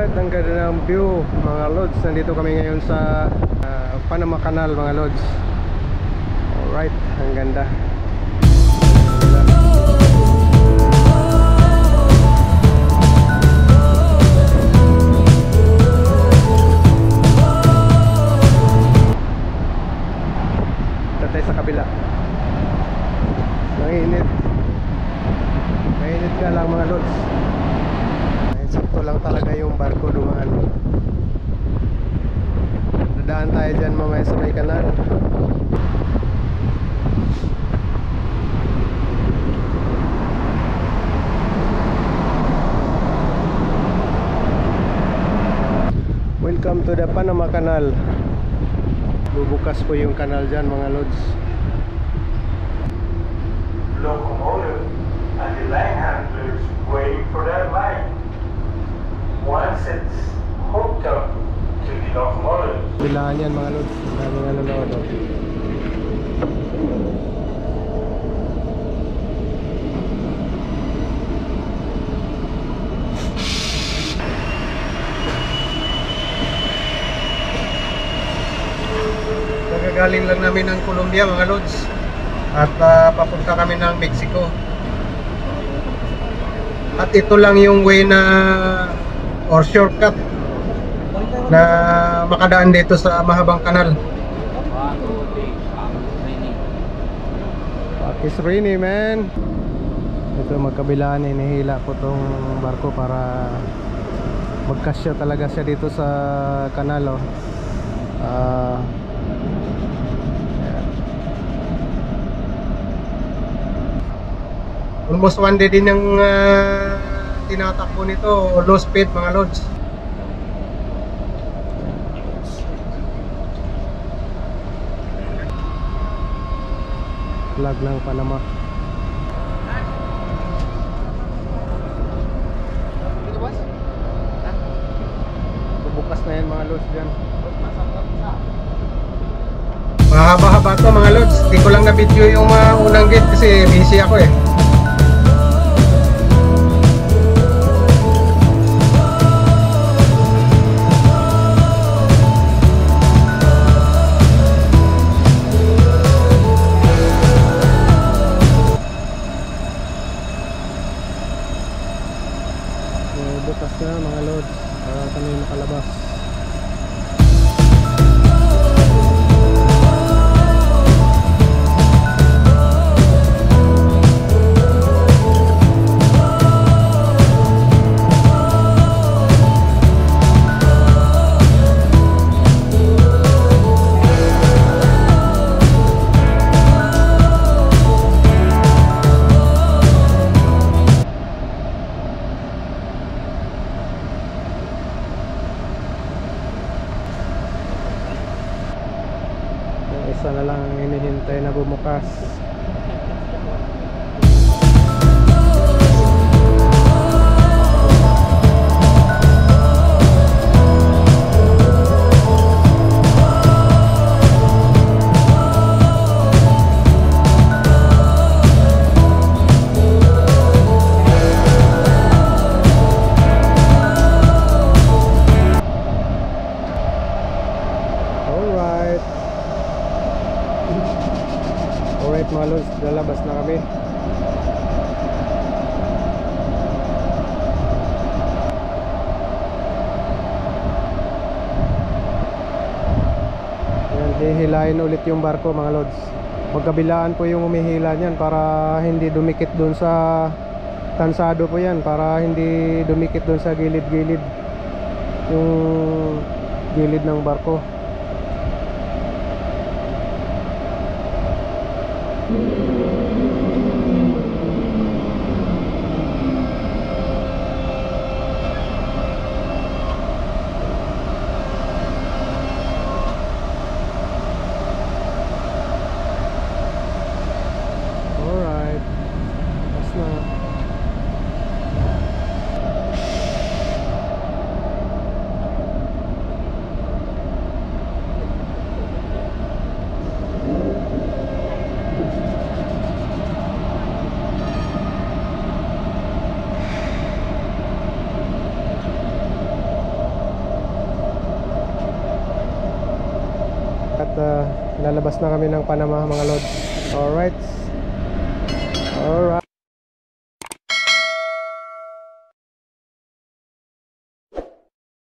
Alright, ang ganda ng view mga lods. Nandito kami ngayon sa Panama Canal mga lods. Alright, ang ganda. Tatay sa kabila. Mainit. Mainit ka lang mga lods. Sakto lang talaga yung barko dumaan. Dadaan tayo dyan mamaya sa may kanal. Welcome to the Panama Canal. Bubukas po yung kanal dyan mga lods. Locomotive and the line handlers waiting for their line. Once it's hooked up to the locomotive. Bilaan yan mga lods. Maraming nanonood. Nagagaling lang namin ng Colombia mga lods. At papunta kami ng Mexico. At ito lang yung way na or shortcut na makadaan dito sa mahabang kanal. It's rainy man. Ito magkabilaan, inihila ko tong barko para magkasya talaga siya dito sa kanal. Almost one day din yung tinatakbo nito, low speed mga lods. Flag ng Panama. Bubukas na yan mga lods dyan. Mahaba-haba to mga lods. Di ko lang na video yung unang gate kasi busy ako eh. Bukas na mga lods para kami makalabas. Isa na lang ang hinihintay na bumukas. Alright mga lods, lalabas na kami. Ayan, hihilain ulit yung barko mga lods. Magkabilaan po yung umihila niyan para hindi dumikit dun sa tansado po yan. Para hindi dumikit dun sa gilid-gilid yung gilid ng barko. Alright, tapos na. lalabas na kami ng Panama mga lods. Alright.